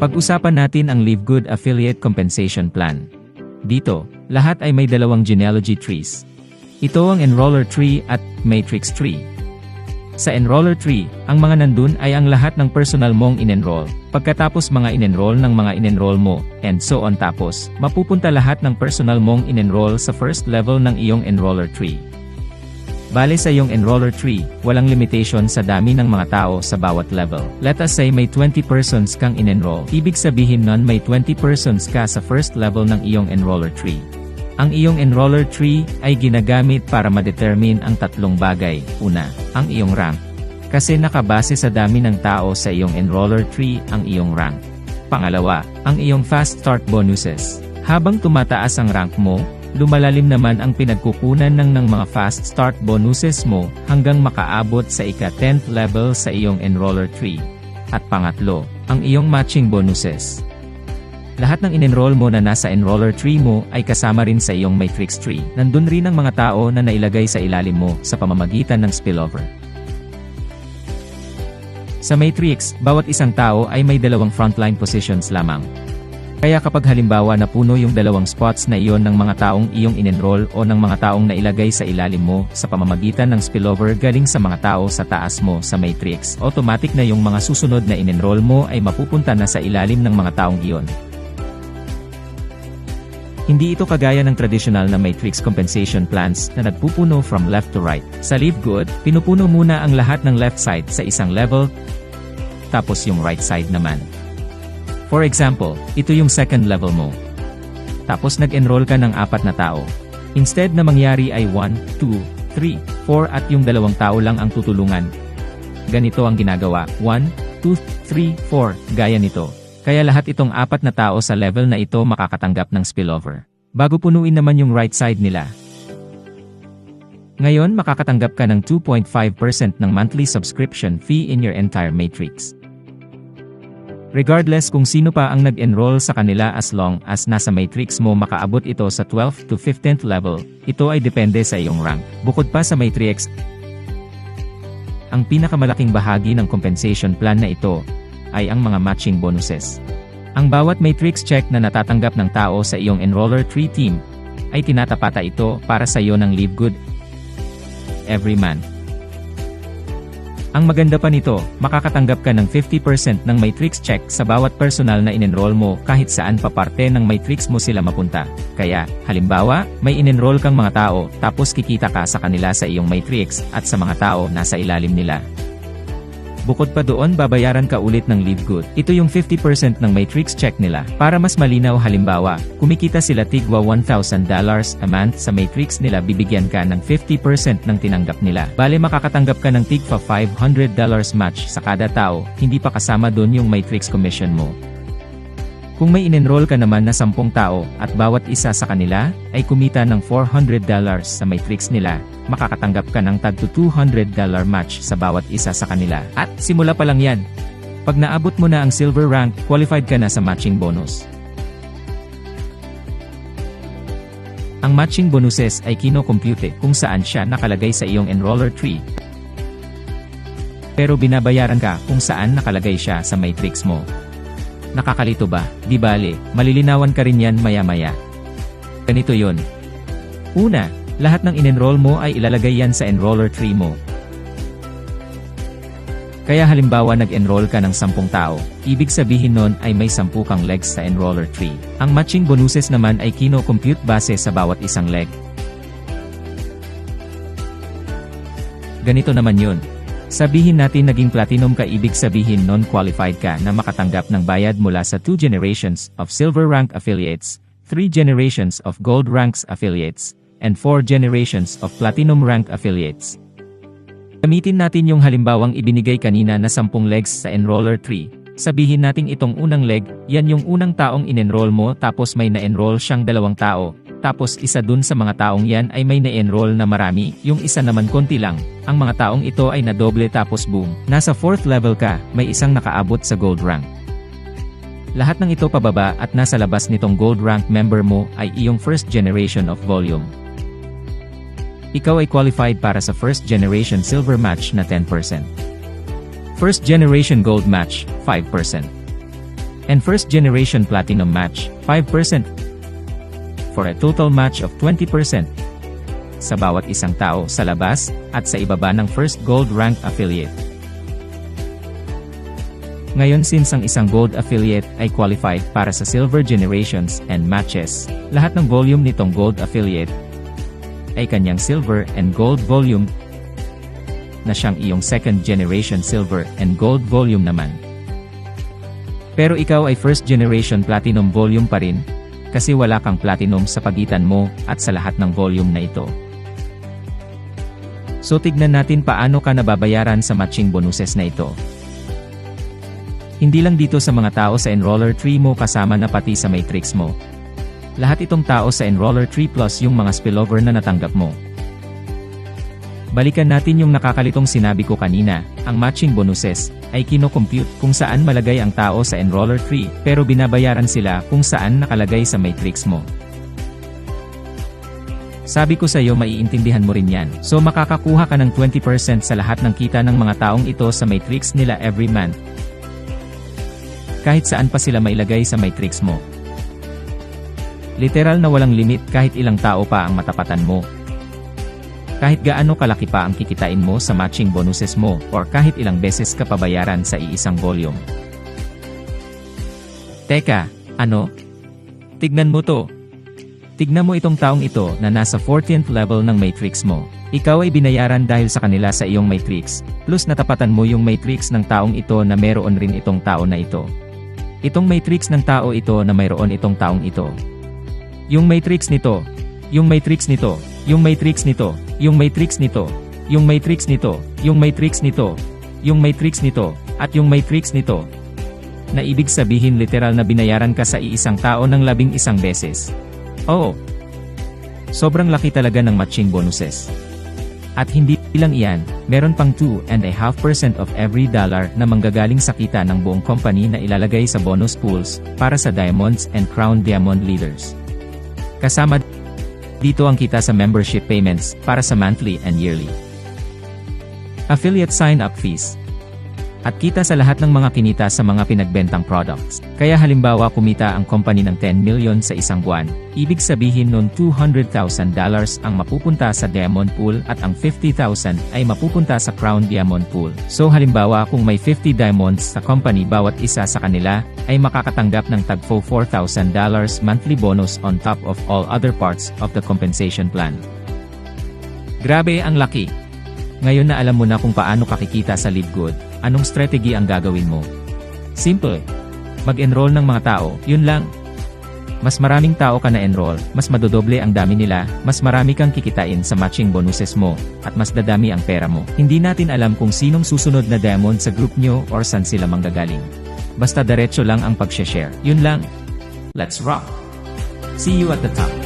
Pag-usapan natin ang LiveGood Affiliate Compensation Plan. Dito, lahat ay may dalawang genealogy trees. Ito ang Enroller Tree at Matrix Tree. Sa Enroller Tree, ang mga nandun ay ang lahat ng personal mong in-enroll, pagkatapos mga in-enroll ng mga in-enroll mo, and so on tapos, mapupunta lahat ng personal mong in-enroll sa first level ng iyong Enroller Tree. Bale sa iyong Enroller Tree, walang limitation sa dami ng mga tao sa bawat level. Let us say may 20 persons kang in-enroll, ibig sabihin nun may 20 persons ka sa first level ng iyong Enroller Tree. Ang iyong Enroller Tree ay ginagamit para ma-determine ang tatlong bagay. Una, ang iyong rank. Kasi nakabase sa dami ng tao sa iyong Enroller Tree ang iyong rank. Pangalawa, ang iyong Fast Start Bonuses. Habang tumataas ang rank mo, lumalalim naman ang pinagkukunan ng mga Fast Start Bonuses mo hanggang makaabot sa ika-10th level sa iyong Enroller Tree. At pangatlo, ang iyong Matching Bonuses. Lahat ng in-enroll mo na nasa Enroller Tree mo ay kasama rin sa iyong Matrix Tree. Nandun rin ang mga tao na nailagay sa ilalim mo sa pamamagitan ng spillover. Sa Matrix, bawat isang tao ay may dalawang frontline positions lamang. Kaya kapag halimbawa na puno yung dalawang spots na iyon ng mga taong iyong in-enroll o ng mga taong nailagay sa ilalim mo sa pamamagitan ng spillover galing sa mga tao sa taas mo sa Matrix, automatic na yung mga susunod na in-enroll mo ay mapupunta na sa ilalim ng mga taong iyon. Hindi ito kagaya ng traditional na matrix compensation plans na nagpupuno from left to right. Sa LiveGood, pinupuno muna ang lahat ng left side sa isang level, tapos yung right side naman. For example, ito yung second level mo. Tapos nag-enroll ka ng 4 na tao. Instead na mangyari ay 1, 2, 3, 4 at yung 2 tao lang ang tutulungan. Ganito ang ginagawa, 1, 2, 3, 4, gaya nito. Kaya lahat itong 4 na tao sa level na ito makakatanggap ng spillover. Bago punuin naman yung right side nila. Ngayon makakatanggap ka ng 2.5% ng monthly subscription fee in your entire matrix. Regardless kung sino pa ang nag-enroll sa kanila as long as nasa matrix mo makaabot ito sa 12th to 15th level, ito ay depende sa iyong rank. Bukod pa sa matrix, ang pinakamalaking bahagi ng compensation plan na ito ay ang mga matching bonuses. Ang bawat matrix check na natatanggap ng tao sa iyong Enroller Tree team, ay tinatapata ito para sa iyo ng LiveGood every month. Ang maganda pa nito, makakatanggap ka ng 50% ng matrix check sa bawat personal na in-enroll mo kahit saan pa parte ng matrix mo sila mapunta. Kaya, halimbawa, may in-enroll kang mga tao, tapos kikita ka sa kanila sa iyong matrix at sa mga tao nasa ilalim nila. Bukod pa doon babayaran ka ulit ng LiveGood. Ito yung 50% ng matrix check nila. Para mas malinaw halimbawa, kumikita sila tigwa $1,000 a month sa matrix nila bibigyan ka ng 50% ng tinanggap nila. Bale makakatanggap ka ng tigwa $500 match sa kada tao, hindi pa kasama doon yung matrix commission mo. Kung may in-enroll ka naman na 10 tao at bawat isa sa kanila ay kumita ng $400 sa matrix nila, makakatanggap ka ng tag to $200 match sa bawat isa sa kanila. At simula pa lang yan. Pag naabot mo na ang silver rank, qualified ka na sa matching bonus. Ang matching bonuses ay kino-compute kung saan siya nakalagay sa iyong Enroller Tree. Pero binabayaran ka kung saan nakalagay siya sa matrix mo. Nakakalito ba? Di bale, malilinawan ka rin yan maya-maya. Ganito yon. Una, lahat ng in-enroll mo ay ilalagay yan sa Enroller Tree mo. Kaya halimbawa nag-enroll ka ng 10 tao, ibig sabihin nun ay may 10 kang legs sa Enroller Tree. Ang matching bonuses naman ay kino-compute base sa bawat isang leg. Ganito naman yun. Sabihin natin naging platinum ka ibig sabihin non-qualified ka na makatanggap ng bayad mula sa 2 generations of silver rank affiliates, 3 generations of gold ranks affiliates, and 4 generations of platinum rank affiliates. Gamitin natin yung halimbawang ibinigay kanina na 10 legs sa Enroller Tree. Sabihin natin itong unang leg, yan yung unang taong in-enroll mo tapos may na-enroll siyang 2 tao. Tapos isa dun sa mga taong yan ay may na-enroll na marami, yung isa naman konti lang. Ang mga taong ito ay nadoble tapos boom. Nasa 4th level ka, may isang nakaabot sa gold rank. Lahat ng ito pababa at nasa labas nitong gold rank member mo ay iyong first generation of volume. Ikaw ay qualified para sa first generation silver match na 10%. First generation gold match, 5%. And first generation platinum match, 5%. For a total match of 20%. Sa bawat isang tao sa labas, at sa ibaba ng first gold rank affiliate. Ngayon since ang isang gold affiliate ay qualified para sa silver generations and matches, lahat ng volume nitong gold affiliate ay kanyang silver and gold volume na siyang iyong second generation silver and gold volume naman. Pero ikaw ay first generation platinum volume pa rin, kasi wala kang platinum sa pagitan mo at sa lahat ng volume na ito. So tignan natin paano ka nababayaran sa matching bonuses na ito. Hindi lang dito sa mga tao sa enroller tree mo kasama na pati sa matrix mo. Lahat itong tao sa enroller tree plus yung mga spillover na natanggap mo. Balikan natin yung nakakalitong sinabi ko kanina, ang matching bonuses ay kino-compute kung saan malagay ang tao sa enroller tree pero binabayaran sila kung saan nakalagay sa matrix mo. Sabi ko sa iyo maiintindihan mo rin yan. So makakakuha ka ng 20% sa lahat ng kita ng mga taong ito sa matrix nila every month. Kahit saan pa sila mailagay sa matrix mo. Literal na walang limit kahit ilang tao pa ang matapatan mo. Kahit gaano kalaki pa ang kikitain mo sa matching bonuses mo or kahit ilang beses ka pabayaran sa iisang volume. Teka, ano? Tignan mo to. Tignan mo itong taong ito na nasa 14th level ng matrix mo. Ikaw ay binayaran dahil sa kanila sa iyong matrix, plus natapatan mo yung matrix ng taong ito na meron rin itong tao na ito. Itong matrix ng tao ito na mayroon itong taong ito. Yung matrix nito, yung matrix nito, yung matrix nito, yung matrix nito, yung matrix nito, yung matrix nito, yung matrix nito, at yung matrix nito. Na ibig sabihin literal na binayaran ka sa iisang tao ng 11 beses. Oo. Sobrang laki talaga ng matching bonuses. At hindi lang iyan, meron pang 2.5% of every dollar na manggagaling sa kita ng buong company na ilalagay sa bonus pools para sa Diamonds and Crown Diamond leaders. Kasama dito ang kita sa membership payments para sa monthly and yearly affiliate sign-up fees. At kita sa lahat ng mga kinita sa mga pinagbentang products. Kaya halimbawa kumita ang company ng 10 million sa isang buwan, ibig sabihin nun $200,000 ang mapupunta sa Diamond Pool at ang 50,000 ay mapupunta sa Crown Diamond Pool. So halimbawa kung may 50 diamonds sa company bawat isa sa kanila, ay makakatanggap ng tagpo $4,000 monthly bonus on top of all other parts of the compensation plan. Grabe ang laki! Ngayon na alam mo na kung paano kakikita sa Live Good, anong strategy ang gagawin mo? Simple. Mag-enroll ng mga tao, yun lang. Mas maraming tao ka na-enroll, mas madodoble ang dami nila, mas marami kang kikitain sa matching bonuses mo, at mas dadami ang pera mo. Hindi natin alam kung sinong susunod na diamond sa group nyo or saan sila manggagaling. Basta diretso lang ang pag-share. Yun lang. Let's rock! See you at the top.